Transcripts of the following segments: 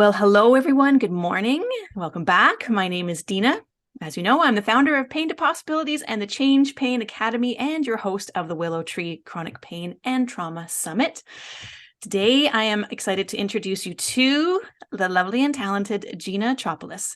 Well, hello, everyone. Good morning. Welcome back. My name is Dina. As you know, I'm the founder of Pain to Possibilities and the Change Pain Academy and your host of the Willow Tree Chronic Pain and Trauma Summit. Today, I am excited to introduce you to the lovely and talented Gina Tsiapalis.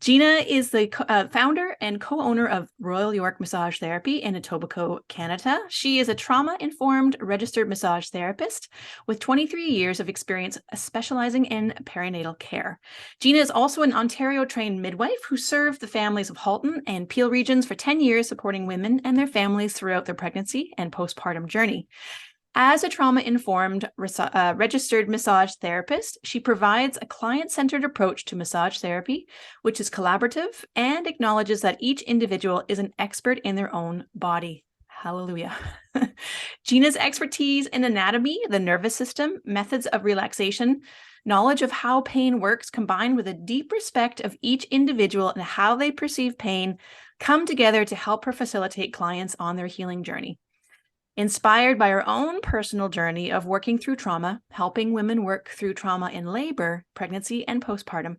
Gina is the founder and co-owner of Royal York Massage Therapy in Etobicoke, Canada. She is a trauma-informed registered massage therapist with 23 years of experience specializing in perinatal care. Gina is also an Ontario-trained midwife who served the families of Halton and Peel regions for 10 years, supporting women and their families throughout their pregnancy and postpartum journey. As a trauma-informed registered massage therapist, she provides a client-centered approach to massage therapy, which is collaborative and acknowledges that each individual is an expert in their own body. Hallelujah. Gina's expertise in anatomy, the nervous system, methods of relaxation, knowledge of how pain works, combined with a deep respect of each individual and how they perceive pain, come together to help her facilitate clients on their healing journey. Inspired by her own personal journey of working through trauma, helping women work through trauma in labor, pregnancy, and postpartum,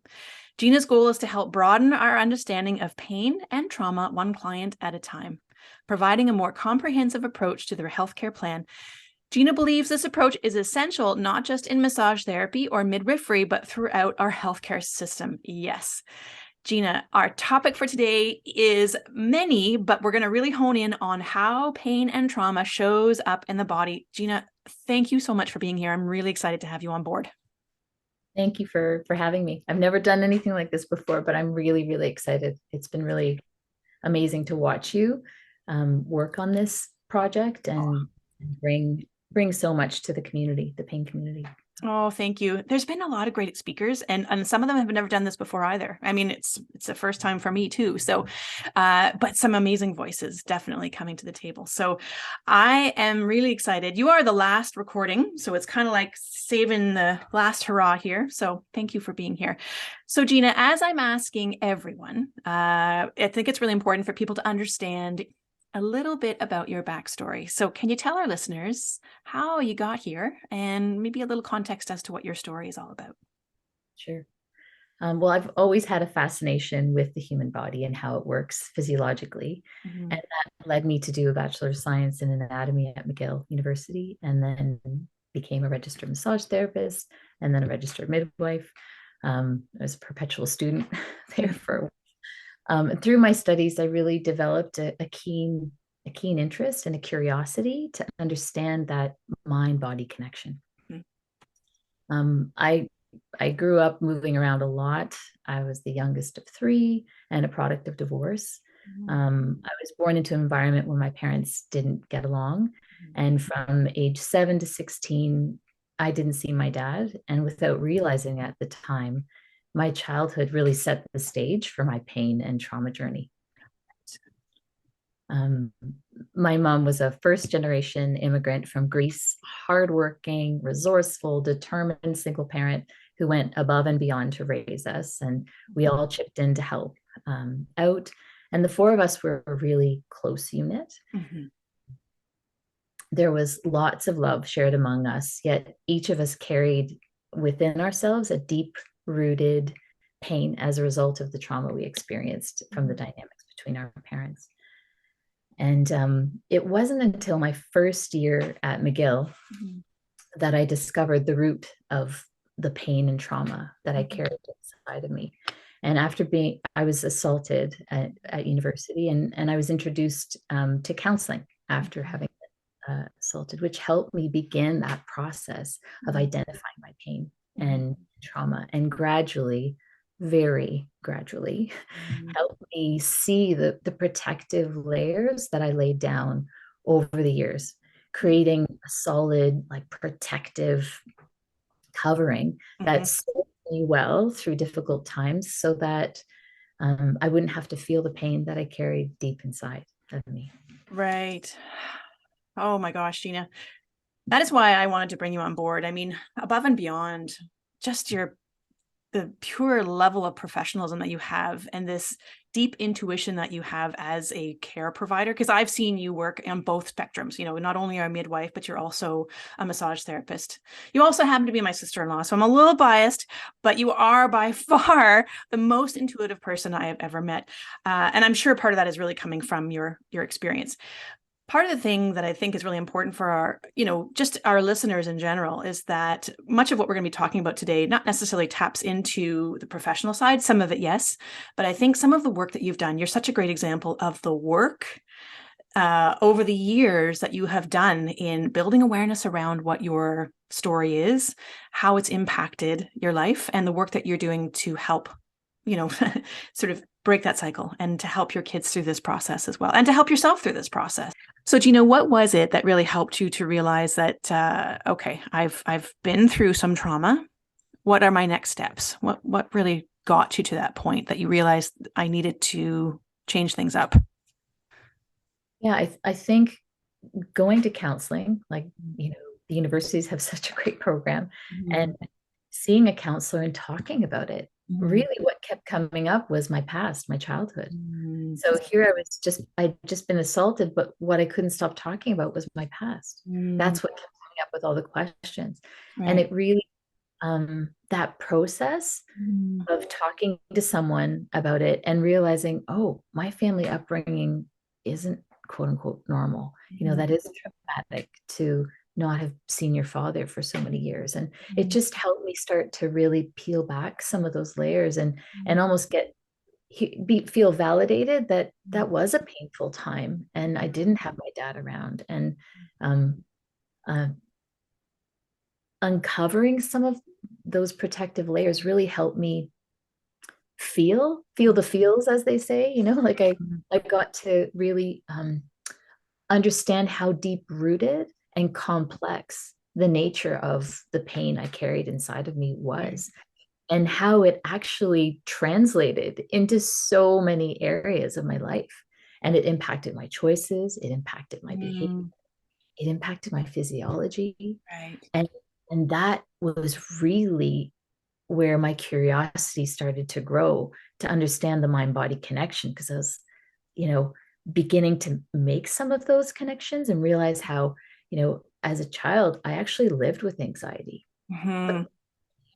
Gina's goal is to help broaden our understanding of pain and trauma one client at a time, providing a more comprehensive approach to their healthcare plan. Gina believes this approach is essential not just in massage therapy or midwifery, but throughout our healthcare system. Yes. Gina, our topic for today is many, but we're going to really hone in on how pain and trauma shows up in the body. Gina, thank you so much for being here. I'm really excited to have you on board. Thank you for having me. I've never done anything like this before, but I'm really, really excited. It's been really amazing to watch you work on this project and bring so much to the community, the pain community. Oh, thank you. There's been a lot of great speakers, and some of them have never done this before either. I mean, it's the first time for me too. So, but some amazing voices definitely coming to the table. So I am really excited. You are the last recording, so it's kind of like saving the last hurrah here. So thank you for being here. So Gina, as I'm asking everyone, I think it's really important for people to understand a little bit about your backstory. So can you tell our listeners how you got here and maybe a little context as to what your story is all about? Sure. Well, I've always had a fascination with the human body and how it works physiologically. And that led me to do a Bachelor of Science in Anatomy at McGill University, and then became a registered massage therapist and then a registered midwife. I was a perpetual student there for through my studies, I really developed a keen interest and a curiosity to understand that mind-body connection. I grew up moving around a lot. I was the youngest of three and a product of divorce. I was born into an environment where my parents didn't get along. And from age 7 to 16, I didn't see my dad. And without realizing at the time, my childhood really set the stage for my pain and trauma journey. My mom was a first-generation immigrant from Greece, hardworking, resourceful, determined single parent who went above and beyond to raise us. And we all chipped in to help out. And the four of us were a really close unit. There was lots of love shared among us, yet each of us carried within ourselves a deep-rooted pain as a result of the trauma we experienced from the dynamics between our parents. And it wasn't until my first year at McGill that I discovered the root of the pain and trauma that I carried inside of me. And I was assaulted at university, and I was introduced to counseling after having been assaulted, which helped me begin that process of identifying my pain and trauma, and gradually, very gradually, helped me see the protective layers that I laid down over the years, creating a solid, like, protective covering that served me well through difficult times, so that I wouldn't have to feel the pain that I carried deep inside of me. Right. Oh my gosh, Gina. That is why I wanted to bring you on board. I mean, above and beyond just the pure level of professionalism that you have and this deep intuition that you have as a care provider, because I've seen you work on both spectrums. Not only are a midwife, but you're also a massage therapist. You also happen to be my sister-in-law, so I'm a little biased, but you are by far the most intuitive person I have ever met. And I'm sure part of that is really coming from your experience. Part of the thing that I think is really important for our, just our listeners in general, is that much of what we're going to be talking about today not necessarily taps into the professional side. Some of it, yes. But I think some of the work that you've done, you're such a great example of the work over the years that you have done in building awareness around what your story is, how it's impacted your life, and the work that you're doing to help, sort of break that cycle and to help your kids through this process as well, and to help yourself through this process. So, Gina, what was it that really helped you to realize that, okay, I've been through some trauma. What are my next steps? What really got you to that point that you realized I needed to change things up? Yeah, I think going to counseling, like, the universities have such a great program, and seeing a counselor and talking about it, really what kept coming up was my past, my childhood. So here I'd just been assaulted, but what I couldn't stop talking about was my past. That's what kept coming up with all the questions. Right. And it really, that process of talking to someone about it and realizing, oh, my family upbringing isn't quote unquote normal. That is traumatic to not have seen your father for so many years. And it just helped me start to really peel back some of those layers and almost feel validated that that was a painful time and I didn't have my dad around. And uncovering some of those protective layers really helped me feel the feels, as they say. Like I got to really understand how deep rooted and complex the nature of the pain I carried inside of me was, and how it actually translated into so many areas of my life. And it impacted my choices, it impacted my behavior, it impacted my physiology. Right. And that was really where my curiosity started to grow, to understand the mind-body connection, because I was, beginning to make some of those connections and realize how, as a child, I actually lived with anxiety. But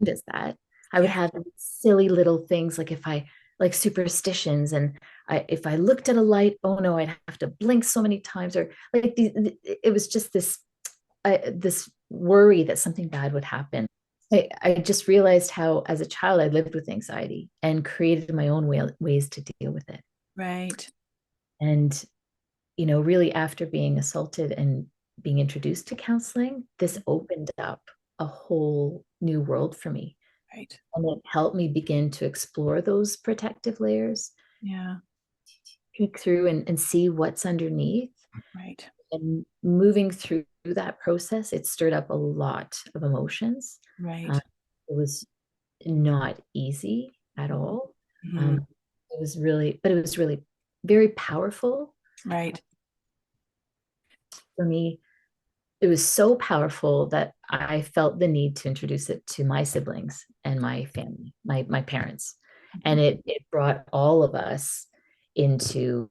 does that? I would have silly little things like superstitions, and if I looked at a light, oh no, I'd have to blink so many times, or like it was just this worry that something bad would happen. I just realized how, as a child, I lived with anxiety and created my own ways to deal with it. Right. And, really after being assaulted and being introduced to counseling, this opened up a whole new world for me. Right. And it helped me begin to explore those protective layers. Yeah. Peek through and see what's underneath. Right. And moving through that process, it stirred up a lot of emotions. Right. It was not easy at all. It was really very powerful. Right. For me, it was so powerful that I felt the need to introduce it to my siblings and my family, my parents. And it brought all of us into,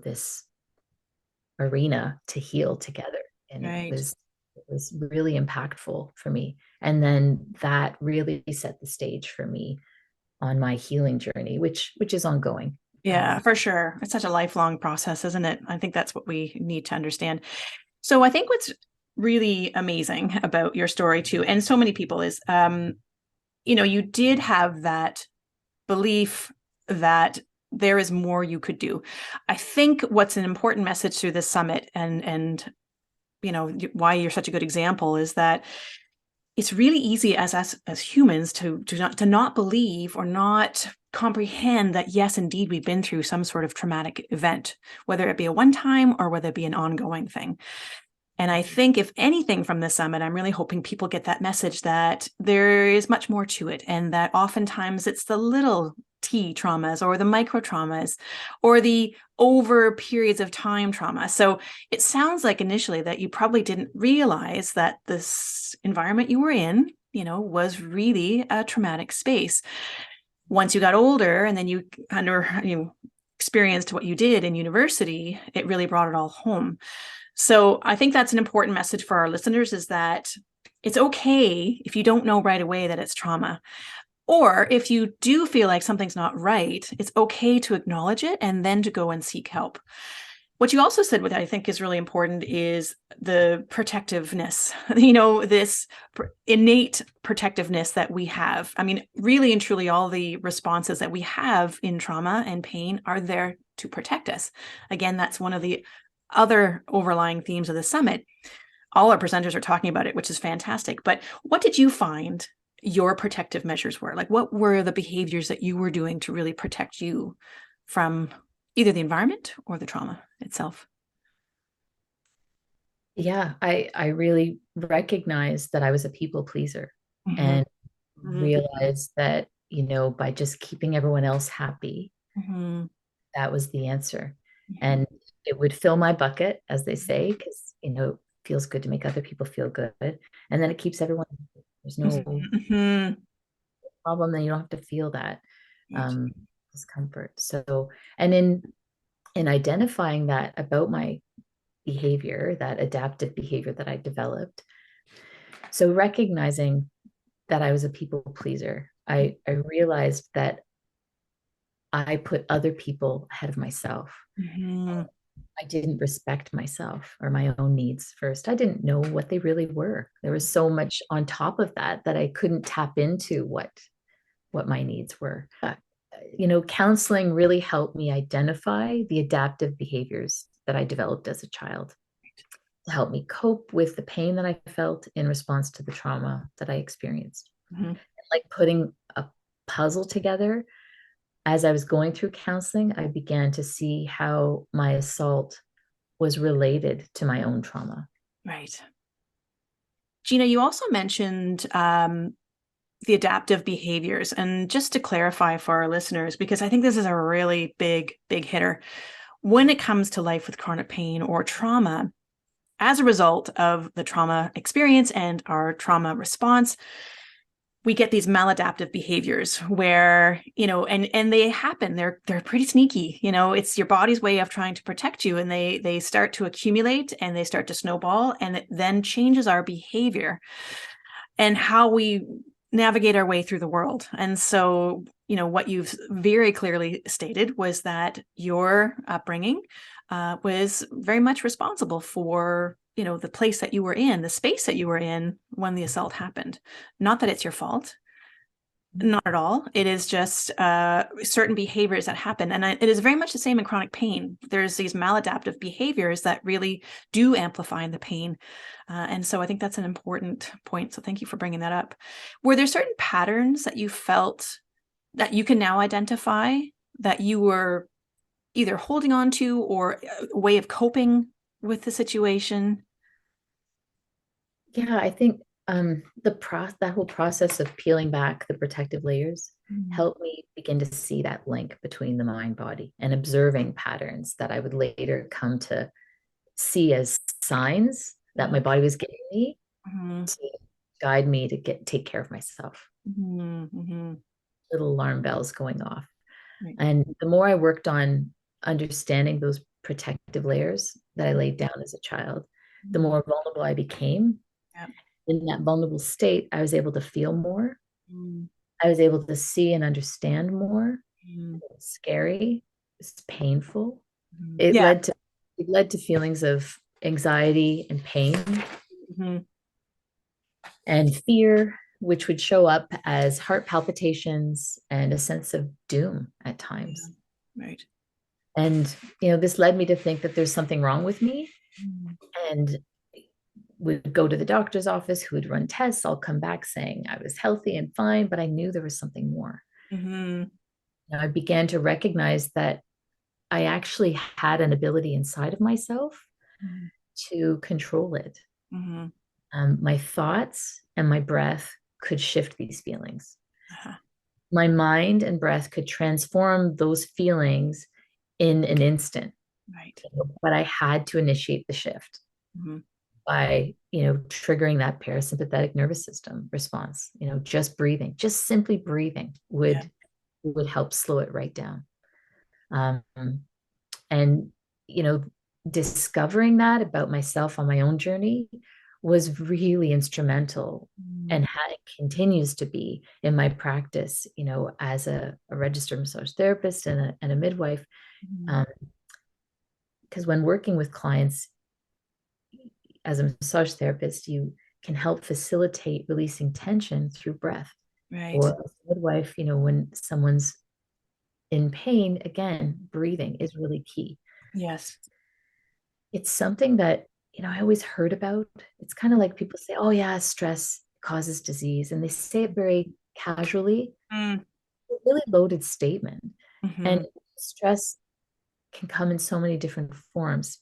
this arena to heal together. And it was really impactful for me. And then that really set the stage for me on my healing journey, which is ongoing. Yeah, for sure. It's such a lifelong process, isn't it? I think that's what we need to understand. So I think what's really amazing about your story too, and so many people, is, you did have that belief that there is more you could do. I think what's an important message through this summit, and why you're such a good example, is that it's really easy as us as humans to not believe or not comprehend that, yes, indeed, we've been through some sort of traumatic event, whether it be a one time or whether it be an ongoing thing. And I think, if anything from this summit, I'm really hoping people get that message that there is much more to it, and that oftentimes it's the little T traumas or the micro traumas or the over periods of time trauma. So it sounds like initially that you probably didn't realize that this environment you were in, was really a traumatic space. once you got older and then you experienced what you did in university, it really brought it all home. So I think that's an important message for our listeners, is that it's okay if you don't know right away that it's trauma. Or if you do feel like something's not right, it's okay to acknowledge it and then to go and seek help. What you also said, what I think is really important, is the protectiveness, this innate protectiveness that we have. I mean, really and truly, all the responses that we have in trauma and pain are there to protect us. Again, that's one of the other overlying themes of the summit. All our presenters are talking about it, which is fantastic. But what did you find your protective measures were? Like, what were the behaviors that you were doing to really protect you from either the environment or the trauma itself? Yeah, I really recognized that I was a people pleaser, Mm-hmm. and Mm-hmm. realized that, by just keeping everyone else happy, Mm-hmm. that was the answer. Mm-hmm. And it would fill my bucket, as they say, because, it feels good to make other people feel good. And then it keeps everyone, there's no Mm-hmm. problem, then you don't have to feel that Right. discomfort. So, and in identifying that about my behavior, that adaptive behavior that I developed, so recognizing that I was a people pleaser, I realized that I put other people ahead of myself. Mm-hmm. I didn't respect myself or my own needs first. I didn't know what they really were. There was so much on top of that that I couldn't tap into what my needs were. Counseling really helped me identify the adaptive behaviors that I developed as a child to help me cope with the pain that I felt in response to the trauma that I experienced. Mm-hmm. Like putting a puzzle together, as I was going through counseling, I began to see how my assault was related to my own trauma. Right. Gina, you also mentioned the adaptive behaviors. And just to clarify for our listeners, because I think this is a really big, big hitter, when it comes to life with chronic pain or trauma, as a result of the trauma experience and our trauma response, we get these maladaptive behaviors where, and they happen. They're pretty sneaky. It's your body's way of trying to protect you, and they start to accumulate and they start to snowball, and it then changes our behavior and how we navigate our way through the world. And so, what you've very clearly stated was that your upbringing was very much responsible for, the place that you were in, the space that you were in when the assault happened. Not that it's your fault. Not at all. It is just certain behaviors that happen. And it is very much the same in chronic pain. There's these maladaptive behaviors that really do amplify the pain. And so I think that's an important point. So thank you for bringing that up. Were there certain patterns that you felt that you can now identify that you were either holding on to or a way of coping with the situation? Yeah, I think that whole process of peeling back the protective layers helped me begin to see that link between the mind body and observing patterns that I would later come to see as signs that my body was giving me to guide me to take care of myself. Little alarm bells going off. Right. And the more I worked on understanding those protective layers that I laid down as a child, the more vulnerable I became. Yeah. In that vulnerable state, I was able to feel more. Mm. I was able to see and understand more. Mm. It was scary. It's painful. Mm. It Yeah. led to feelings of anxiety and pain and fear, which would show up as heart palpitations and a sense of doom at times. Right. And this led me to think that there's something wrong with me, and would go to the doctor's office, who would run tests. I'll come back saying I was healthy and fine, but I knew there was something more. I began to recognize that I actually had an ability inside of myself to control it. My thoughts and my breath could shift these feelings. My mind and breath could transform those feelings in an instant. Right. But I had to initiate the shift by, triggering that parasympathetic nervous system response. Just breathing, just simply breathing would would help slow it right down. Um, and, you know, discovering that about myself on my own journey was really instrumental, and it continues to be in my practice, you know, as a registered massage therapist and a midwife. Because when working with clients as a massage therapist, you can help facilitate releasing tension through breath. Right. Or as a midwife, you know, when someone's in pain, again, breathing is really key. Yes. It's something that, you know, I always heard about. It's kind of like people say, oh, yeah, stress causes disease. And they say it very casually. Mm. It's a really loaded statement. Mm-hmm. And stress can come in so many different forms.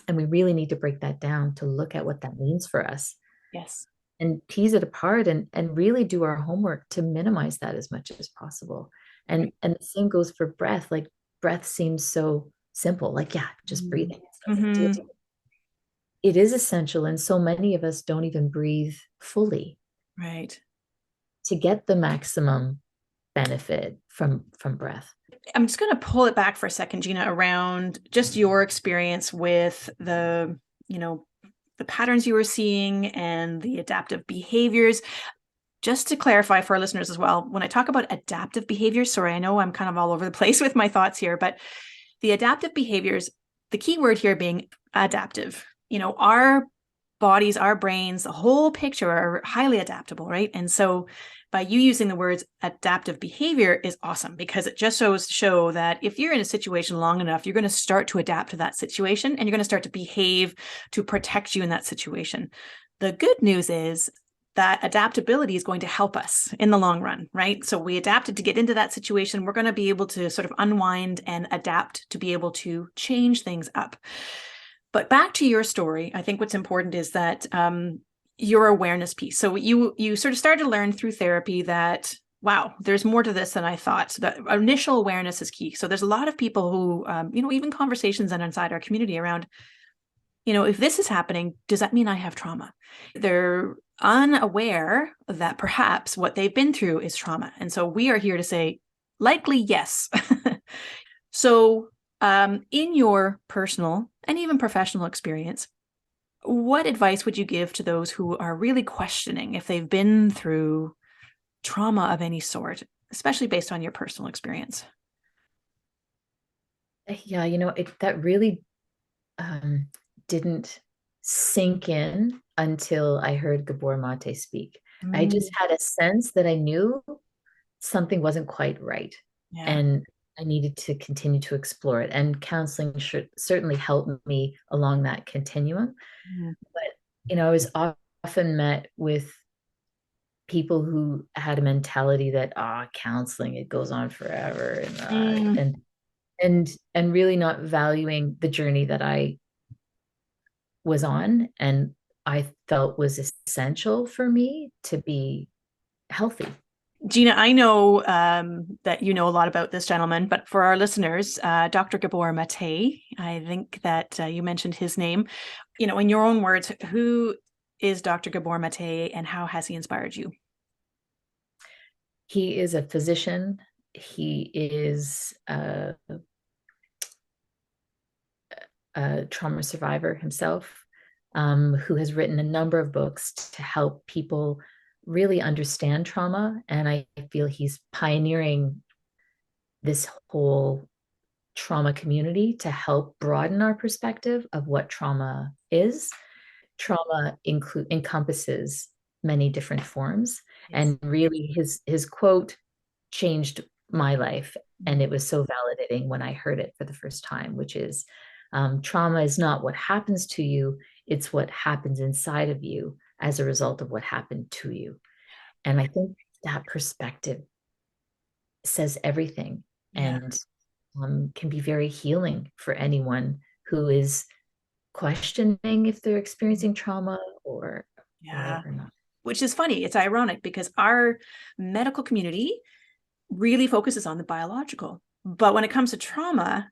And we really need to break that down to look at what that means for us. Yes. And tease it apart and really do our homework to minimize that as much as possible. And the same goes for breath. Like breath seems so simple, like, yeah, just breathing. It's no big deal. It is essential, and so many of us don't even breathe fully. Right. To get the maximum benefit from breath. I'm just going to pull it back for a second, Gina, around just your experience with the, you know, the patterns you were seeing and the adaptive behaviors. Just to clarify for our listeners as well, when I talk about adaptive behaviors, sorry, I know I'm kind of all over the place with my thoughts here, but the adaptive behaviors, the key word here being adaptive. You know, our bodies, our brains, the whole picture are highly adaptable, right? And so by you using the words adaptive behavior is awesome, because it just shows to show that if you're in a situation long enough, you're going to start to adapt to that situation, and you're going to start to behave to protect you in that situation. The good news is that adaptability is going to help us in the long run, right? So we adapted to get into that situation. We're going to be able to sort of unwind and adapt to be able to change things up. But back to your story, I think what's important is that your awareness piece. So you sort of started to learn through therapy that, wow, there's more to this than I thought. So that initial awareness is key. So there's a lot of people who, you know, even conversations and inside our community around, you know, if this is happening, does that mean I have trauma? They're unaware that perhaps what they've been through is trauma. And so we are here to say, likely yes. So in your personal and even professional experience, what advice would you give to those who are really questioning if they've been through trauma of any sort, especially based on your personal experience? Yeah, you know, that really didn't sink in until I heard Gabor Mate speak. I just had a sense that I knew something wasn't quite right. Yeah. And I needed to continue to explore it. And counseling should certainly help me along that continuum. But, you know, I was often met with people who had a mentality that, counseling, it goes on forever. And really not valuing the journey that I was on and I felt was essential for me to be healthy. Gina, I know that you know a lot about this gentleman, but for our listeners, Dr. Gabor Mate, I think that you mentioned his name. You know, in your own words, who is Dr. Gabor Mate and how has he inspired you? He is a physician. He is a trauma survivor himself, who has written a number of books to help people really understand trauma. And I feel he's pioneering this whole trauma community to help broaden our perspective of what trauma is. Trauma encompasses many different forms. Yes. And really his quote changed my life. And it was so validating when I heard it for the first time, which is trauma is not what happens to you, it's what happens inside of you as a result of what happened to you. And I think that perspective says everything. Yeah. And can be very healing for anyone who is questioning if they're experiencing trauma or not. Which is funny. It's ironic because our medical community really focuses on the biological. But when it comes to trauma,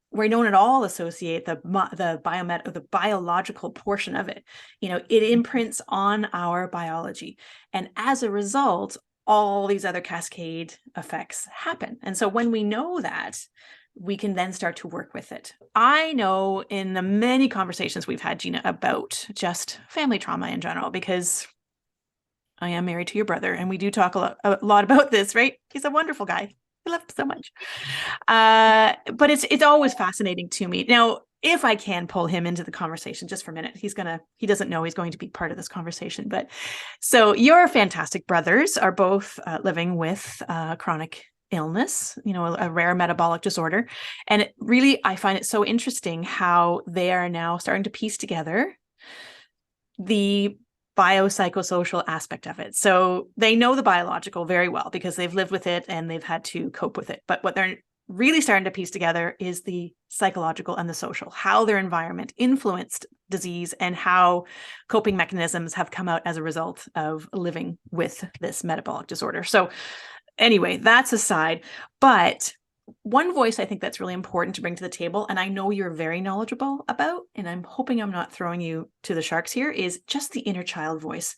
we don't at all associate the biological portion of it. You know, it imprints on our biology. And as a result, all these other cascade effects happen. And so when we know that, we can then start to work with it. I know in the many conversations we've had, Gina, about just family trauma in general, because I am married to your brother and we do talk a lot about this, right? He's a wonderful guy. I love him so much. But it's always fascinating to me. Now, if I can pull him into the conversation just for a minute, he doesn't know he's going to be part of this conversation. But so your fantastic brothers are both living with chronic illness, a rare metabolic disorder. And I find it so interesting how they are now starting to piece together the biopsychosocial aspect of it. So they know the biological very well because they've lived with it and they've had to cope with it. But what they're really starting to piece together is the psychological and the social, how their environment influenced disease and how coping mechanisms have come out as a result of living with this metabolic disorder. So anyway, that's aside, but one voice I think that's really important to bring to the table, and I know you're very knowledgeable about, and I'm hoping I'm not throwing you to the sharks here, is just the inner child voice.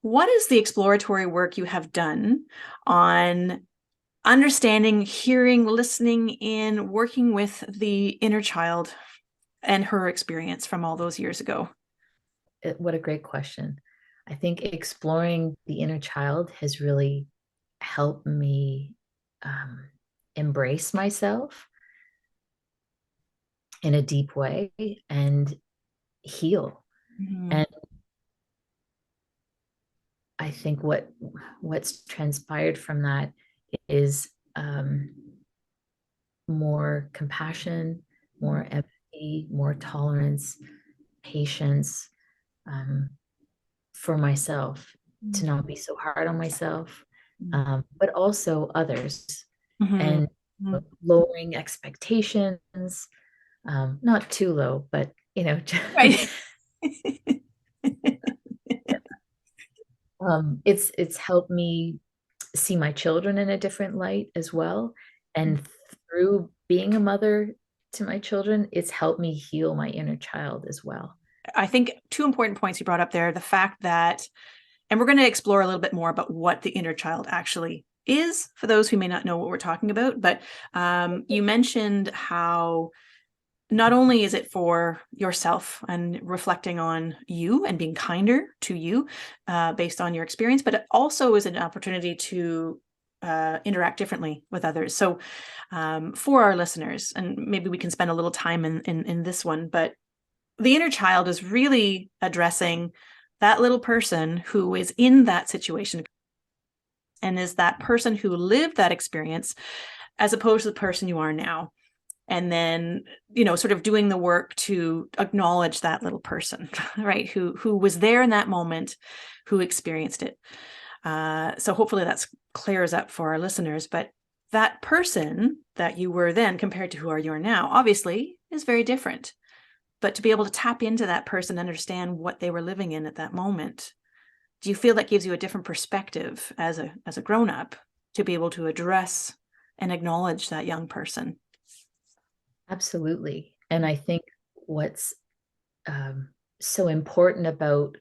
What is the exploratory work you have done on understanding, hearing, listening in, working with the inner child and her experience from all those years ago? What a great question. I think exploring the inner child has really helped me embrace myself in a deep way and heal. Mm-hmm. And I think what's transpired from that is more compassion, more empathy, more tolerance, patience for myself, to not be so hard on myself, but also others, and lowering expectations, not too low, but Right. It's helped me see my children in a different light as well. And through being a mother to my children, it's helped me heal my inner child as well. I think two important points you brought up there, the fact that, and we're going to explore a little bit more about what the inner child actually is for those who may not know what we're talking about. But you mentioned how not only is it for yourself and reflecting on you and being kinder to you based on your experience, but it also is an opportunity to interact differently with others. So for our listeners, and maybe we can spend a little time in this one, but the inner child is really addressing that little person who is in that situation and is that person who lived that experience as opposed to the person you are now. And then, sort of doing the work to acknowledge that little person, right? Who was there in that moment, who experienced it. So hopefully that clears up for our listeners. But that person that you were then compared to who you are now, obviously is very different. But to be able to tap into that person, understand what they were living in at that moment, do you feel that gives you a different perspective as a grown-up to be able to address and acknowledge that young person? Absolutely. And I think what's so important about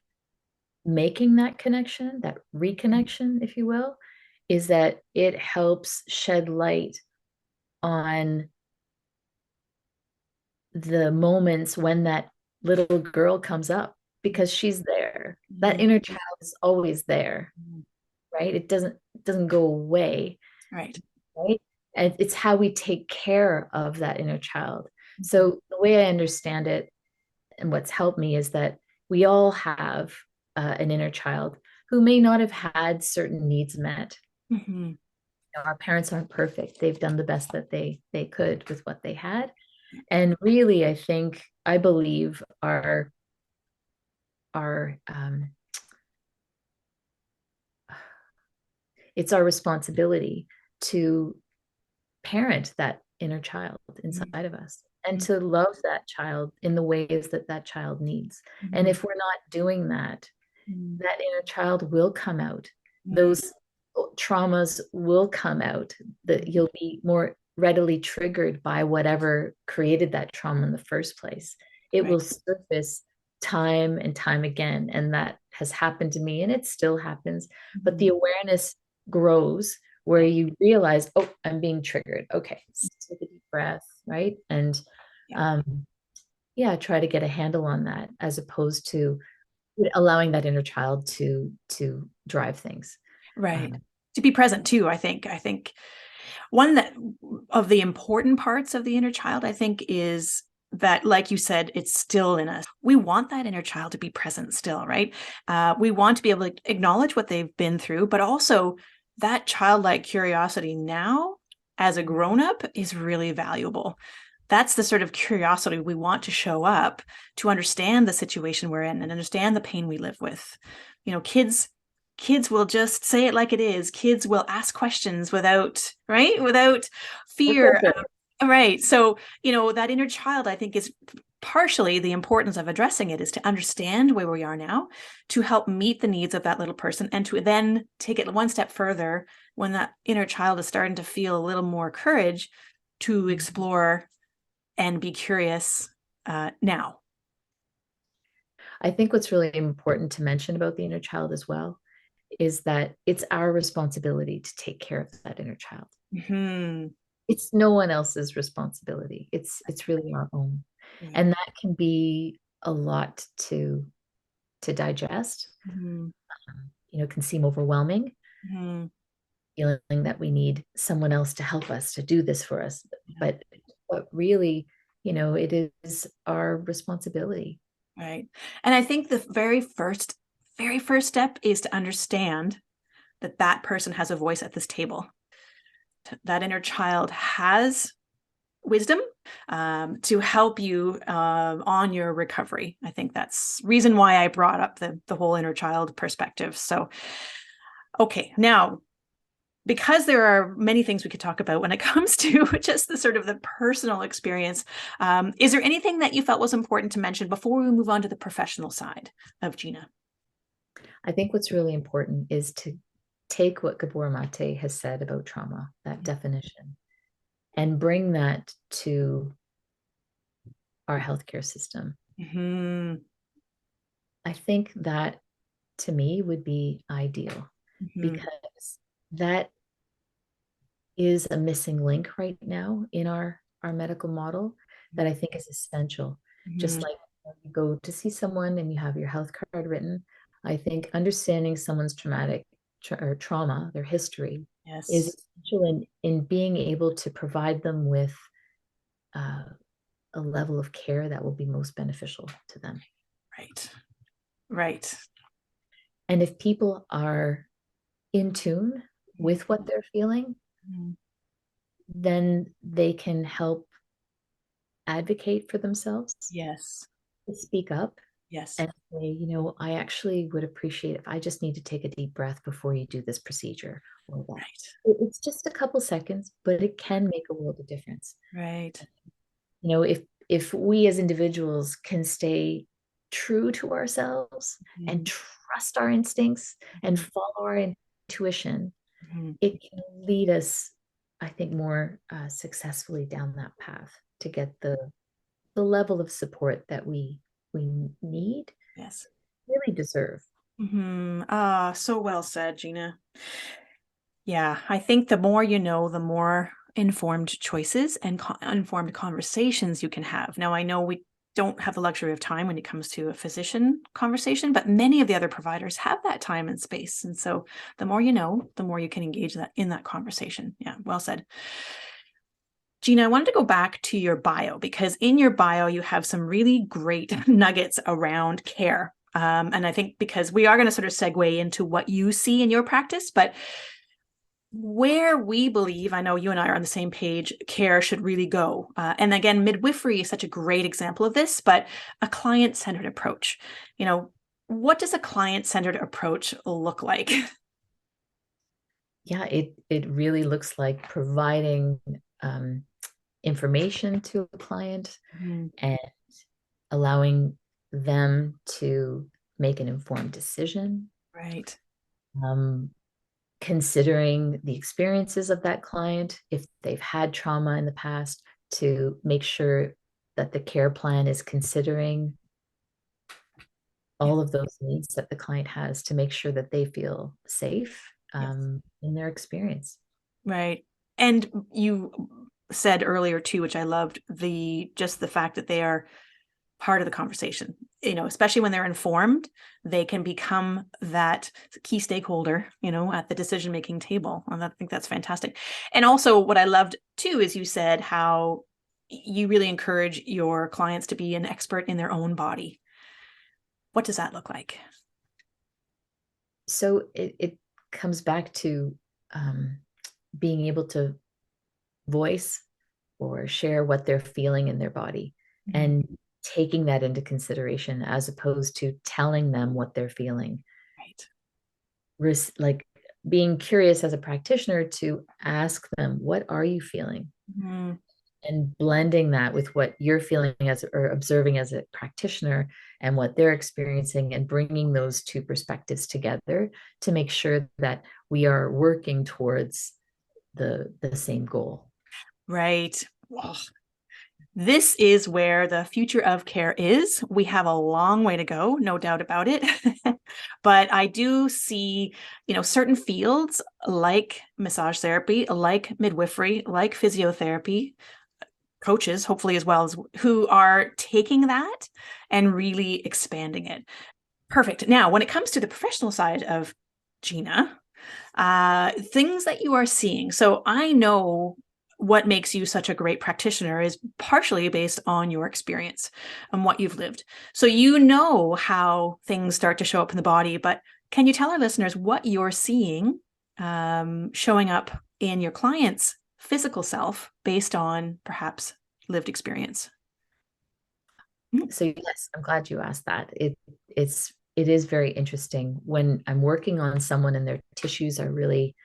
making that connection, that reconnection, if you will, is that it helps shed light on the moments when that little girl comes up, because she's there. That inner child is always there, right? It doesn't go away. Right. And it's how we take care of that inner child. So the way I understand it and what's helped me is that we all have an inner child who may not have had certain needs met. Our parents aren't perfect. They've done the best that they could with what they had. And really, I believe it's our responsibility to parent that inner child inside of us and to love that child in the ways that that child needs. And if we're not doing that, that inner child will come out. Those traumas will come out, that you'll be more readily triggered by whatever created that trauma in the first place. It will surface time and time again. And that has happened to me and it still happens. But the awareness grows where you realize, oh, I'm being triggered. Okay, so take a deep breath, right? And Yeah. yeah, try to get a handle on that as opposed to allowing that inner child to drive things. Right. To be present too, I think. I think one that of the important parts of the inner child, I think, is that, like you said, it's still in us. We want that inner child to be present still, right? We want to be able to acknowledge what they've been through, but also that childlike curiosity now as a grown-up is really valuable. That's the sort of curiosity we want to show up to understand the situation we're in and understand the pain we live with. You know, kids will just say it like it is. Kids will ask questions without, right? Without fear. Right. So, you know, that inner child, I think, is partially the importance of addressing it is to understand where we are now, to help meet the needs of that little person, and to then take it one step further when that inner child is starting to feel a little more courage to explore and be curious now. I think what's really important to mention about the inner child as well is that it's our responsibility to take care of that inner child. Mm-hmm. It's no one else's responsibility. It's really our own. Right. And that can be a lot to digest. Mm-hmm. You know, it can seem overwhelming, Mm-hmm. feeling that we need someone else to help us to do this for us. Yeah. But really, you know, it is our responsibility. Right. And I think the very first step is to understand that that person has a voice at this table. That inner child has wisdom to help you on your recovery. I think that's reason why I brought up the whole inner child perspective. So, okay, now, because there are many things we could talk about when it comes to just the sort of the personal experience, is there anything that you felt was important to mention before we move on to the professional side of Gina? I think what's really important is to take what Gabor Mate has said about trauma, that definition, and bring that to our healthcare system. Mm-hmm. I think that to me would be ideal Mm-hmm. because that is a missing link right now in our medical model that I think is essential. Mm-hmm. Just like when you go to see someone and you have your health card written, I think understanding someone's trauma, their history, is Yes. essential in being able to provide them with uh, a level of care that will be most beneficial to them. Right. Right. And if people are in tune with what they're feeling, Mm-hmm. then they can help advocate for themselves, Yes. speak up, Yes. and say, you know, I actually would appreciate if I just need to take a deep breath before you do this procedure or that. Right. It's just a couple seconds, but it can make a world of difference. Right. You know, if we as individuals can stay true to ourselves and Mm-hmm. trust our instincts and follow our intuition, Mm-hmm. it can lead us, I think, more successfully down that path to get the level of support that we need, Yes. really deserve. Mm-hmm. Ah, so well said, Gina. Yeah, I think the more you know, the more informed choices and informed conversations you can have. Now, I know we don't have the luxury of time when it comes to a physician conversation, but many of the other providers have that time and space. And so the more you know, the more you can engage that in that conversation. Yeah, well said. Gina, I wanted to go back to your bio because in your bio, you have some really great nuggets around care. And I think because we are going to sort of segue into what you see in your practice, but where we believe, I know you and I are on the same page, care should really go. And again, midwifery is such a great example of this, but a client-centered approach. You know, what does a client-centered approach look like? Yeah, it really looks like providing information to a client Mm-hmm. and allowing them to make an informed decision, Right. considering the experiences of that client, if they've had trauma in the past, to make sure that the care plan is considering Yeah. all of those needs that the client has to make sure that they feel safe Yes. in their experience. Right. And you said earlier too, which I loved, just the fact that they are part of the conversation, especially when they're informed, they can become that key stakeholder, at the decision-making table. And I think that's fantastic. And also what I loved too, is you said how you really encourage your clients to be an expert in their own body. What does that look like? So it comes back to being able to voice or share what they're feeling in their body, Mm-hmm. and taking that into consideration as opposed to telling them what they're feeling. Right. Like being curious as a practitioner to ask them, what are you feeling? Mm-hmm. And blending that with what you're feeling as or observing as a practitioner and what they're experiencing, and bringing those two perspectives together to make sure that we are working towards the same goal. Right. Oh, this is where the future of care is. We have a long way to go, no doubt about it. But I do see, certain fields like massage therapy, like midwifery, like physiotherapy, coaches, hopefully as well, as who are taking that and really expanding it. Perfect. Now, when it comes to the professional side of Gina, things that you are seeing. So I know what makes you such a great practitioner is partially based on your experience and what you've lived. So you know how things start to show up in the body, but can you tell our listeners what you're seeing showing up in your client's physical self based on perhaps lived experience? So yes, I'm glad you asked that. It is very interesting when I'm working on someone and their tissues are really,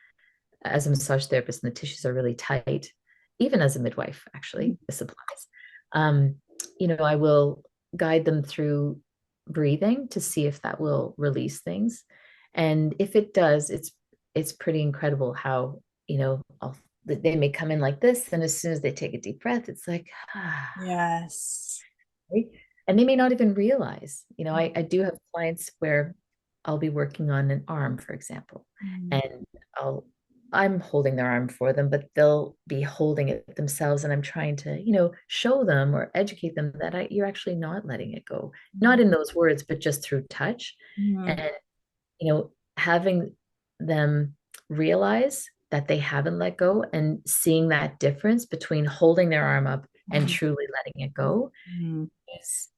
as a massage therapist, and the tissues are really tight, even as a midwife, actually, this applies. I will guide them through breathing to see if that will release things. And if it does, it's pretty incredible how, they may come in like this, and as soon as they take a deep breath, it's like, Yes. right? And they may not even realize, I do have clients where I'll be working on an arm, for example, Mm. and I'm holding their arm for them, but they'll be holding it themselves. And I'm trying to, show them or educate them that you're actually not letting it go, not in those words, but just through touch. Mm. And, having them realize that they haven't let go, and seeing that difference between holding their arm up and truly letting it go Mm. is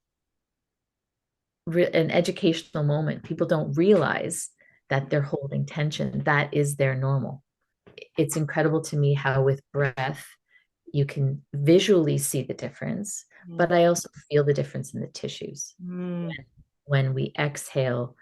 an educational moment. People don't realize that they're holding tension. That is their normal. It's incredible to me how with breath you can visually see the difference, but I also feel the difference in the tissues. Mm. When we exhale,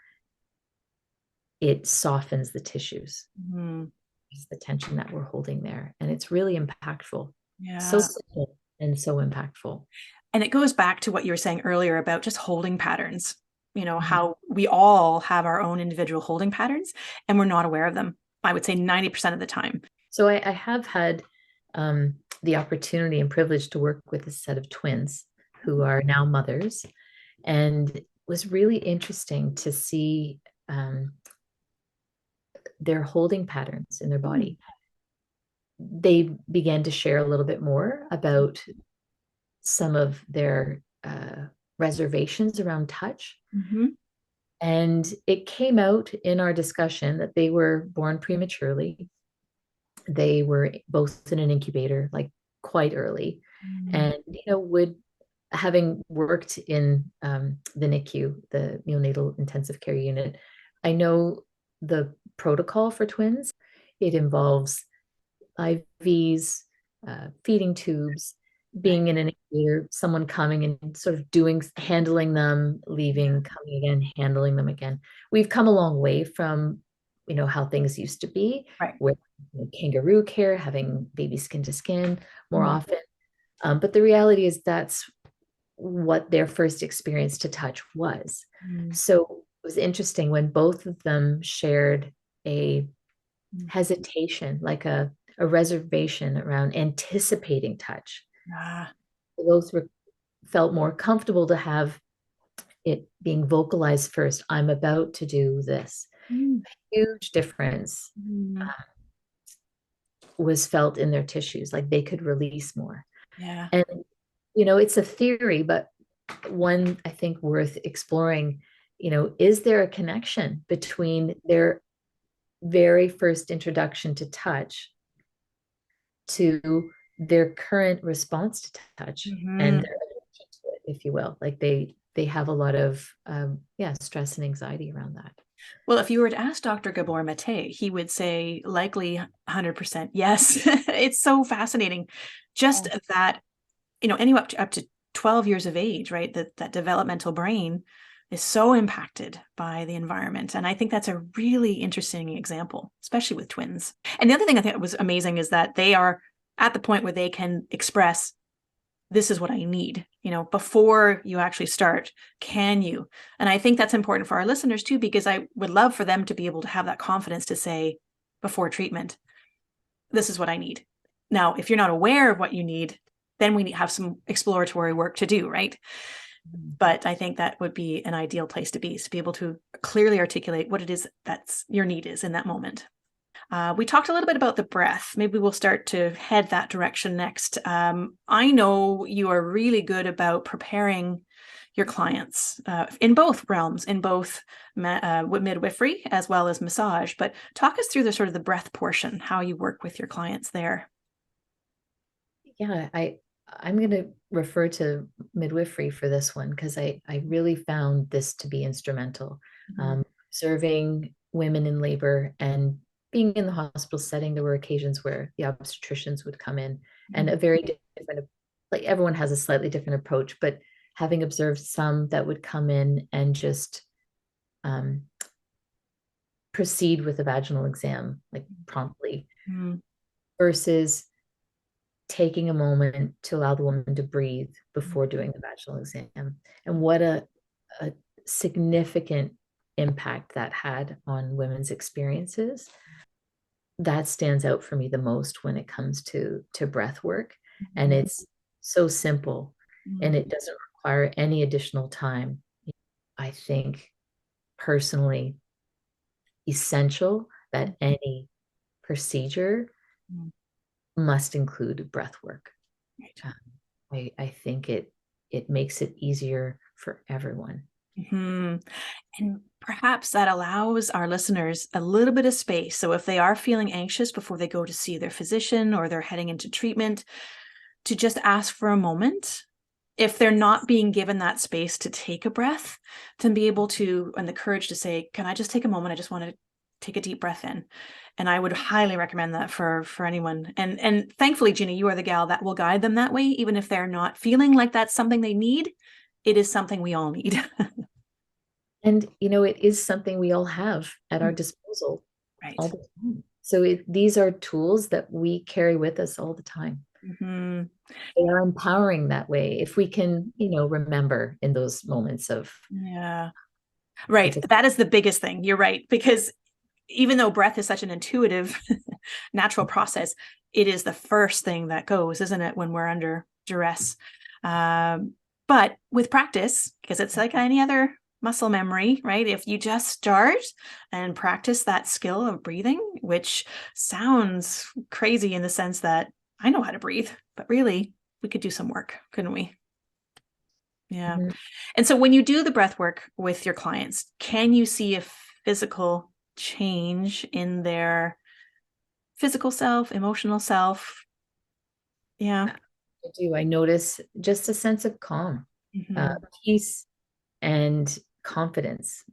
it softens the tissues. Mm. It's the tension that we're holding there, and it's really impactful. So Yeah. simple and so impactful. And it goes back to what you were saying earlier about just holding patterns, Mhm. how we all have our own individual holding patterns and we're not aware of them. I would say 90% of the time. So I have had the opportunity and privilege to work with a set of twins who are now mothers, and it was really interesting to see their holding patterns in their body. They began to share a little bit more about some of their reservations around touch. Mm-hmm. And it came out in our discussion that they were born prematurely. They were both in an incubator, like quite early. And, would, having worked in the NICU, the neonatal intensive care unit, I know the protocol for twins. It involves IVs, feeding tubes, being in an incubator, someone coming and sort of handling them, leaving, coming again, handling them again. We've come a long way from, how things used to be, Right. with kangaroo care, having baby skin to skin more Mm. often. But the reality is that's what their first experience to touch was. Mm. So it was interesting when both of them shared a hesitation, like a reservation around anticipating touch. Ah. Those felt more comfortable to have it being vocalized first. I'm about to do this. Mm. Huge difference Mm. was felt in their tissues, like they could release more. Yeah. And, it's a theory, but one I think worth exploring, is there a connection between their very first introduction to touch to their current response to touch and Mhm. their addiction to it, if you will? Like they have a lot of stress and anxiety around that. Well, if you were to ask Dr. Gabor Mate, he would say likely 100% yes. It's so fascinating. Just that, anyone up to 12 years of age, right? That developmental brain is so impacted by the environment. And I think that's a really interesting example, especially with twins. And the other thing I think was amazing is that they are at the point where they can express, this is what I need, before you actually start, can you? And I think that's important for our listeners too, because I would love for them to be able to have that confidence to say before treatment, this is what I need. Now, if you're not aware of what you need, then we have some exploratory work to do, right? But I think that would be an ideal place to be able to clearly articulate what it is that's your need is in that moment. We talked a little bit about the breath. Maybe we'll start to head that direction next. I know you are really good about preparing your clients in both realms, in both midwifery as well as massage. But talk us through the sort of the breath portion, how you work with your clients there. Yeah, I'm going to refer to midwifery for this one because I really found this to be instrumental. Mhm. Serving women in labor and being in the hospital setting, there were occasions where the obstetricians would come in and a very different, like everyone has a slightly different approach, but having observed some that would come in and just um, proceed with a vaginal exam, like promptly, Mhm. versus taking a moment to allow the woman to breathe before doing the vaginal exam. And what a significant impact that had on women's experiences. That stands out for me the most when it comes to breath work. And Mhm. it's so simple and Mhm. it doesn't require any additional time. I think personally essential that any procedure Mhm. must include breath work. Right. Um, I think it makes it easier for everyone. Mhm. And perhaps that allows our listeners a little bit of space. So if they are feeling anxious before they go to see their physician or they're heading into treatment, to just ask for a moment. If they're not being given that space to take a breath, to be able to, and the courage to say, can I just take a moment? I just want to take a deep breath in. And I would highly recommend that for anyone. And thankfully, Gina, you are the gal that will guide them that way, even if they're not feeling like that's something they need. It is something we all need. And it is something we all have at our disposal all Right. the time. So these are tools that we carry with us all the time. Mhm. They are empowering that way if we can, remember in those moments of Yeah. Right. difficult. That is the biggest thing. You're right. Because even though breath is such an intuitive, natural process, it is the first thing that goes, isn't it, when we're under duress? But with practice, because it's like any other muscle memory, right? If you just start and practice that skill of breathing, which sounds crazy in the sense that I know how to breathe, but really we could do some work, couldn't we? Yeah. Mhm. And so when you do the breath work with your clients, can you see a physical change in their physical self, emotional self? Yeah. I do. I notice just a sense of calm, uh, Mm-hmm. peace, and confidence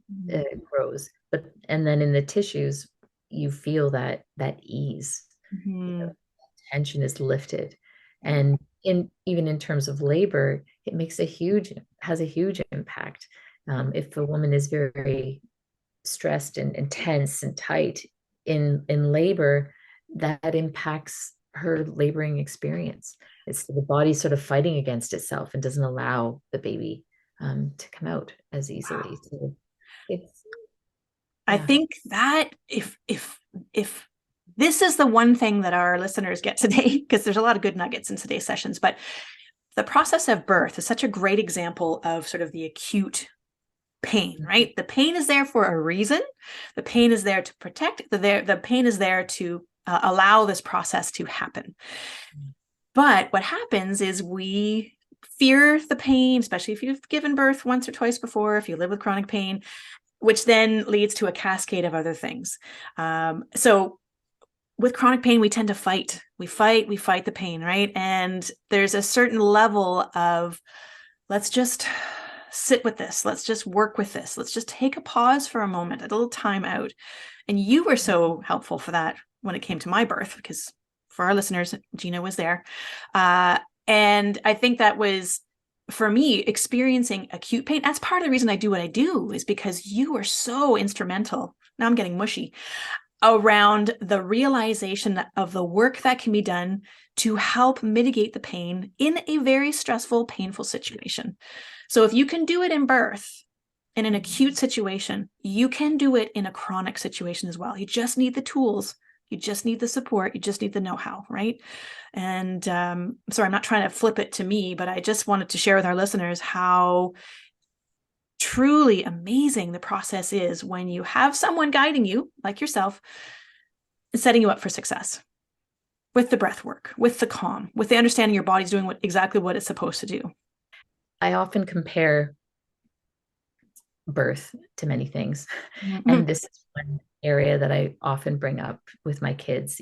grows. And then in the tissues, you feel that ease. Mm-hmm. Tension is lifted. Yeah. And even in terms of labor, it has a huge impact. If a woman is very stressed and tense and tight in labor, that impacts her laboring experience. It's the body sort of fighting against itself and doesn't allow the baby to come out as easily. So it's I yeah. think that if this is the one thing that our listeners get today, because there's a lot of good nuggets in today's sessions, but the process of birth is such a great example of sort of the acute pain, right? The pain is there for a reason. The pain is there to protect. The pain is there to allow this process to happen. But what happens is we fear the pain, especially if you've given birth once or twice before, if you live with chronic pain, which then leads to a cascade of other things. So with chronic pain, we tend to fight. We fight the pain, right? And there's a certain level of, let's just sit with this. Let's just work with this. Let's just take a pause for a moment, a little time out. And you were so helpful for that when it came to my birth, because for our listeners, Gina was there. And I think that was, for me, experiencing acute pain. That's part of the reason I do what I do, is because you were so instrumental. Now I'm getting mushy around the realization of the work that can be done to help mitigate the pain in a very stressful, painful situation. So if you can do it in birth, in an acute situation, you can do it in a chronic situation as well. You just need the tools. You just need the support. You just need the know-how, right? And sorry, I'm not trying to flip it to me, but I just wanted to share with our listeners how truly amazing the process is when you have someone guiding you, like yourself, setting you up for success with the breath work, with the calm, with the understanding your body's doing exactly what it's supposed to do. I often compare birth to many things. And this is one area that I often bring up with my kids.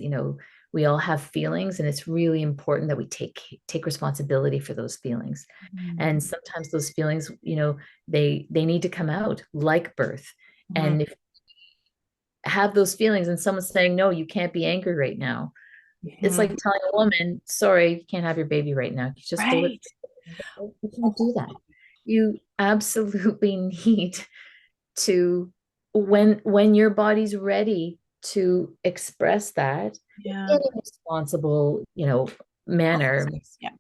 We all have feelings, and it's really important that we take responsibility for those feelings. And sometimes those feelings, they need to come out, like birth. And if you have those feelings and someone's saying, no, you can't be angry right now, it's like telling a woman, sorry, you can't have your baby right now. You just right. You can't do that. You absolutely need to, when your body's ready to express that in a responsible, manner. Yeah.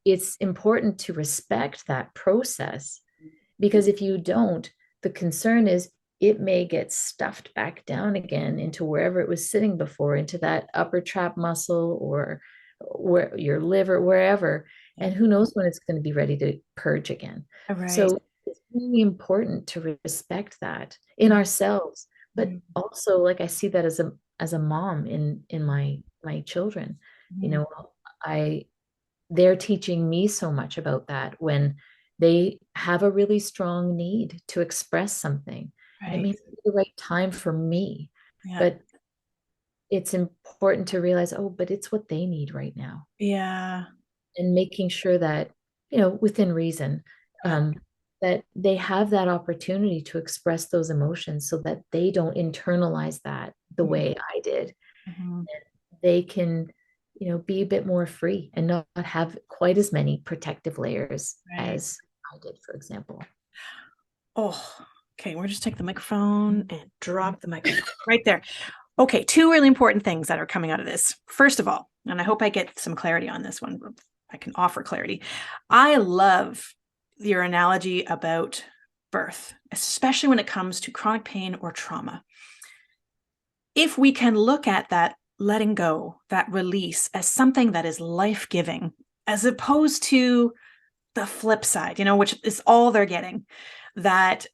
It's important to respect that process, because if you don't, the concern is it may get stuffed back down again into wherever it was sitting before, into that upper trap muscle or where your liver, wherever. And who knows when it's going to be ready to purge again. Right. So it's really important to respect that in ourselves, but also, like, I see that as a mom in my children. They're teaching me so much about that when they have a really strong need to express something. Right. And it may not be the right time for me, but it's important to realize, but it's what they need right now. Yeah. And making sure that, within reason, that they have that opportunity to express those emotions so that they don't internalize that the way I did. And they can, be a bit more free and not have quite as many protective layers as I did, for example. Oh, okay. We'll just take the microphone and drop the microphone right there. Okay. 2 really important things that are coming out of this. First of all, and I hope I get some clarity on this one. I can offer clarity. I love your analogy about birth, especially when it comes to chronic pain or trauma. If we can look at that letting go, that release, as something that is life-giving, as opposed to the flip side, which is all they're getting, that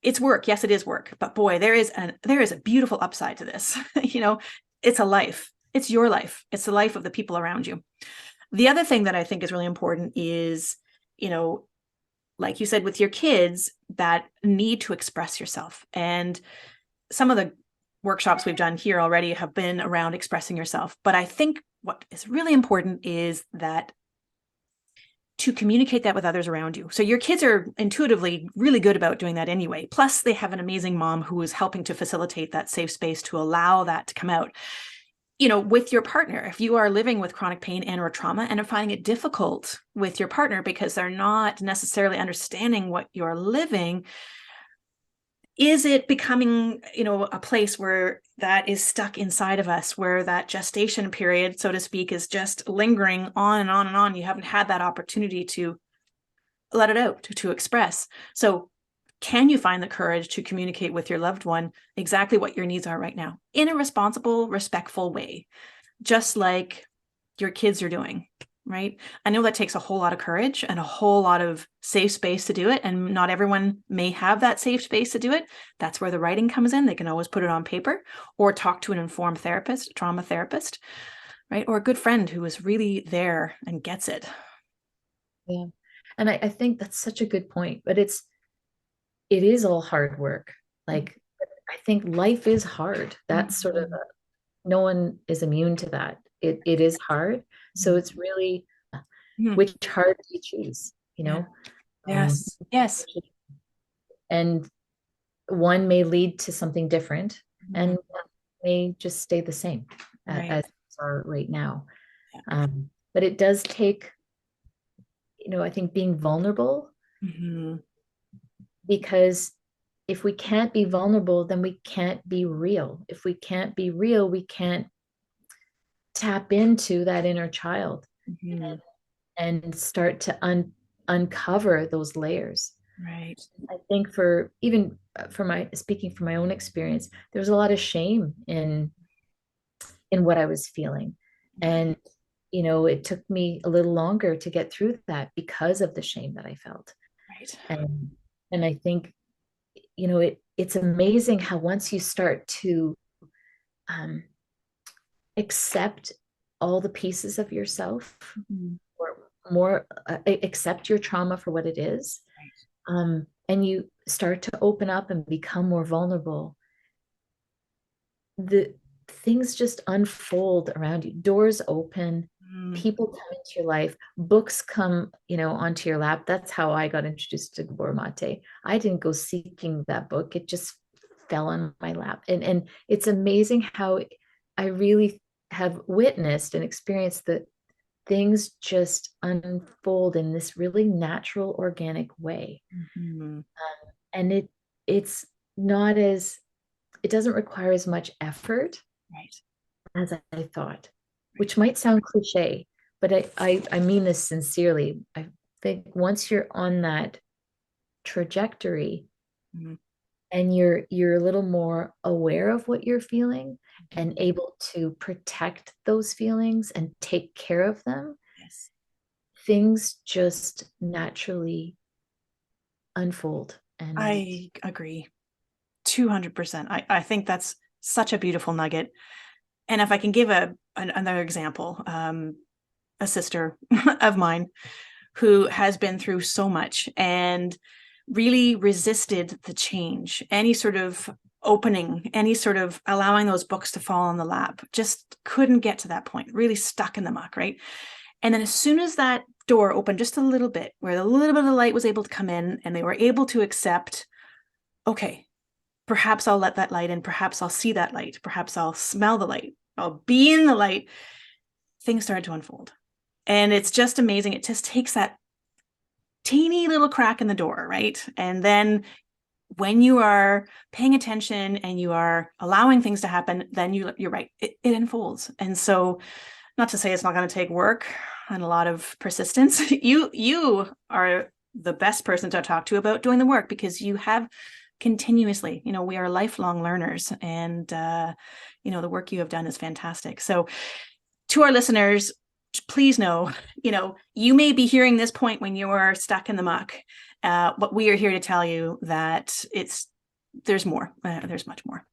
it's work. Yes, it is work, but boy, there is a beautiful upside to this. It's a life. It's your life. It's the life of the people around you. The other thing that I think is really important is, like you said, with your kids, that need to express yourself. And some of the workshops we've done here already have been around expressing yourself. But I think what is really important is that to communicate that with others around you. So your kids are intuitively really good about doing that anyway. Plus, they have an amazing mom who is helping to facilitate that safe space to allow that to come out. With your partner, if you are living with chronic pain and or trauma and are finding it difficult with your partner because they're not necessarily understanding what you're living, is it becoming, a place where that is stuck inside of us, where that gestation period, so to speak, is just lingering on and on and on? You haven't had that opportunity to let it out, to express. So can you find the courage to communicate with your loved one exactly what your needs are right now in a responsible, respectful way, just like your kids are doing, right? I know that takes a whole lot of courage and a whole lot of safe space to do it. And not everyone may have that safe space to do it. That's where the writing comes in. They can always put it on paper or talk to an informed therapist, trauma therapist, right? Or a good friend who is really there and gets it. Yeah. And I think that's such a good point, but it is all hard work. Like, I think life is hard. That's sort of no one is immune to that. It is hard. So it's really which hard do you choose, you know? Yes. Yes. And one may lead to something different and one may just stay the same Right. as are right now. Yeah. But it does take, I think being vulnerable, because if we can't be vulnerable, then we can't be real. If we can't be real, we can't tap into that inner child and start to uncover those layers. Right. I think speaking from my own experience, there was a lot of shame in what I was feeling. And, it took me a little longer to get through that because of the shame that I felt. Right. And I think, it's amazing how once you start to accept all the pieces of yourself, or more accept your trauma for what it is, and you start to open up and become more vulnerable, the things just unfold around you. Doors open, people come into your life, books come, onto your lap. That's how I got introduced to Gabor Mate. I didn't go seeking that book. It just fell on my lap. And it's amazing how I really have witnessed and experienced that things just unfold in this really natural, organic way. And it's not it doesn't require as much effort as I thought, which might sound cliche, but I mean this sincerely. I think once you're on that trajectory, and you're a little more aware of what you're feeling and able to protect those feelings and take care of them, things just naturally unfold. And I agree 200%. I think that's such a beautiful nugget. And if I can give another example, a sister of mine who has been through so much and really resisted the change, any sort of opening, any sort of allowing those books to fall on the lap, just couldn't get to that point, really stuck in the muck, right? And then as soon as that door opened just a little bit, where a little bit of the light was able to come in and they were able to accept, okay, perhaps I'll let that light in, perhaps I'll see that light, perhaps I'll smell the light, I'll be in the light, things started to unfold. And it's just amazing. It just takes that teeny little crack in the door, right? And then when you are paying attention and you are allowing things to happen, then you're right, it unfolds. And so, not to say it's not going to take work and a lot of persistence. You are the best person to talk to about doing the work, because you have continuously, we are lifelong learners, and the work you have done is fantastic. So to our listeners, please know, you may be hearing this point when you are stuck in the muck, but we are here to tell you that there's more, there's much more.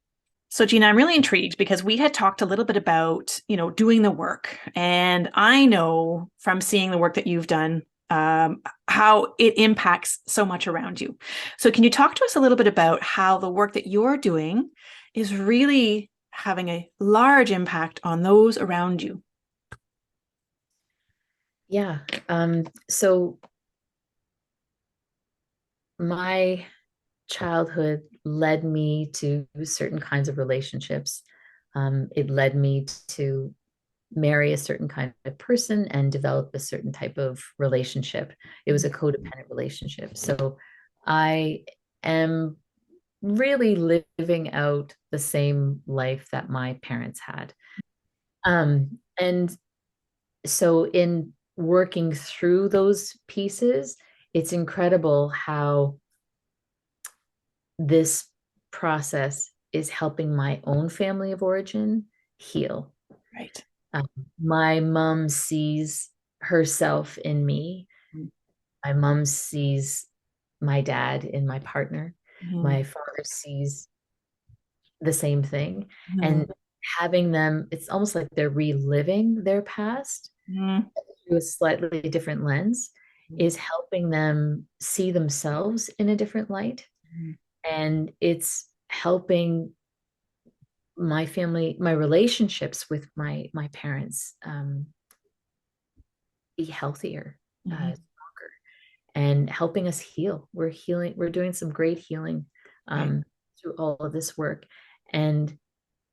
So Gina, I'm really intrigued because we had talked a little bit about, doing the work. And I know from seeing the work that you've done, how it impacts so much around you. So can you talk to us a little bit about how the work that you're doing is really having a large impact on those around you? Yeah. So my childhood led me to certain kinds of relationships. It led me to marry a certain kind of person and develop a certain type of relationship. It was a codependent relationship. So I am really living out the same life that my parents had. And so in working through those pieces, it's incredible how this process is helping my own family of origin heal. Right. My mom sees herself in me. Mm-hmm. My mom sees my dad in my partner. Mm-hmm. My father sees the same thing. Mm-hmm. And having them, it's almost like they're reliving their past through a slightly different lens, is helping them see themselves in a different light. Mm-hmm. And it's helping my family, my relationships with my parents, be healthier, Mm-hmm. stronger, and helping us heal. We're healing, we're doing some great healing Right. through all of this work. And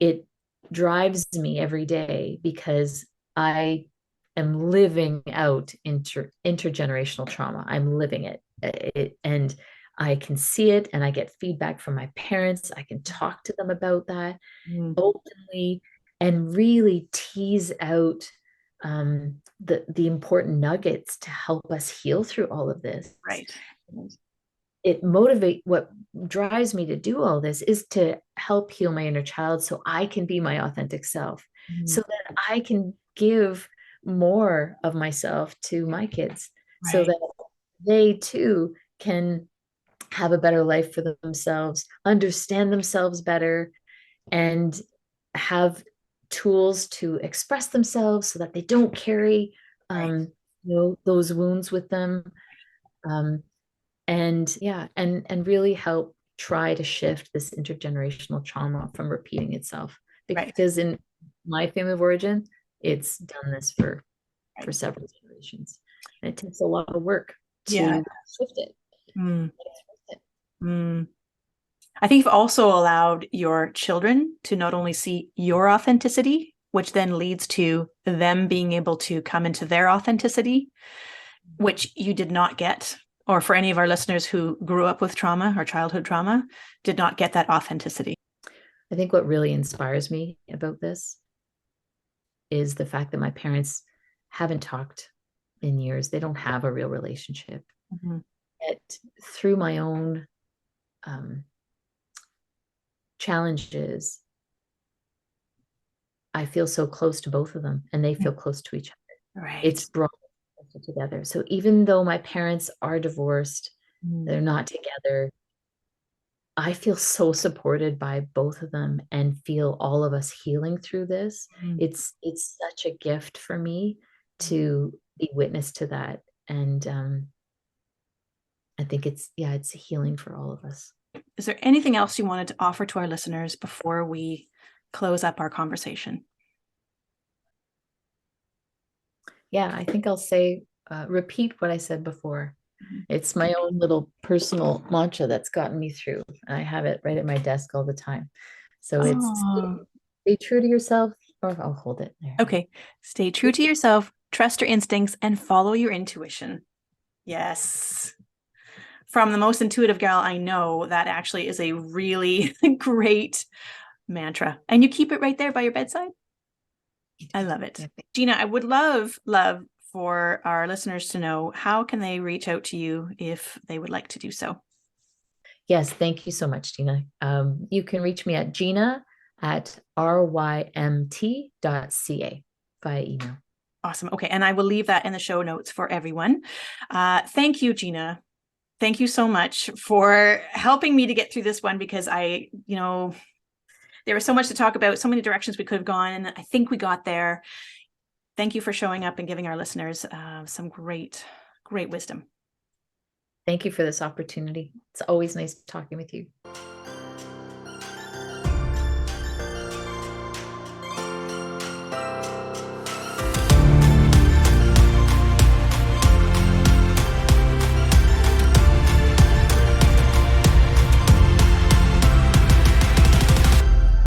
it drives me every day because I am living out intergenerational trauma. I'm living it, and I can see it, and I get feedback from my parents. I can talk to them about that Mm-hmm. openly and really tease out the important nuggets to help us heal through all of this. Right. It motivate what drives me to do all this is to help heal my inner child so I can be my authentic self, Mm-hmm. so that I can give more of myself to my kids, so Right. that they too can have a better life for themselves, understand themselves better, and have tools to express themselves so that they don't carry Right. those wounds with them. Um, and yeah, and really help try to shift this intergenerational trauma from repeating itself, Right. because in my family of origin, it's done this for Right. several generations, and it takes a lot of work Yeah. to shift it. Mm. Mm. I think you've also allowed your children to not only see your authenticity, which then leads to them being able to come into their authenticity, which you did not get, or for any of our listeners who grew up with trauma or childhood trauma, did not get that authenticity. I think what really inspires me about this is the fact that my parents haven't talked in years. They don't have a real relationship. Mm-hmm. Yet through my own challenges, I feel so close to both of them, and they feel close to each other. Right. It's brought us together. So even though my parents are divorced, Mm. they're not together, I feel so supported by both of them and feel all of us healing through this. Mm. It's such a gift for me to be witness to that. And I think it's healing for all of us. Is there anything else you wanted to offer to our listeners before we close up our conversation? Yeah, I think I'll say, repeat what I said before. Mm-hmm. It's my own little personal mantra that's gotten me through. I have it right at my desk all the time. So it's Oh, stay true to yourself, or I'll hold it there. okay. Stay true to yourself, trust your instincts, and follow your intuition. Yes. From the most intuitive gal I know, that actually is a really great mantra. And you keep it right there by your bedside. I love it. Yeah. Gina, I would love for our listeners to know, how can they reach out to you if they would like to do so? Yes, thank you so much, Gina. You can reach me at gina@rymt.ca via email. Awesome. Okay. And I will leave that in the show notes for everyone. Thank you, Gina. Thank you so much for helping me to get through this one, because there was so much to talk about, so many directions we could have gone, and I think we got there. Thank you for showing up and giving our listeners some great, great wisdom. Thank you for this opportunity. It's always nice talking with you.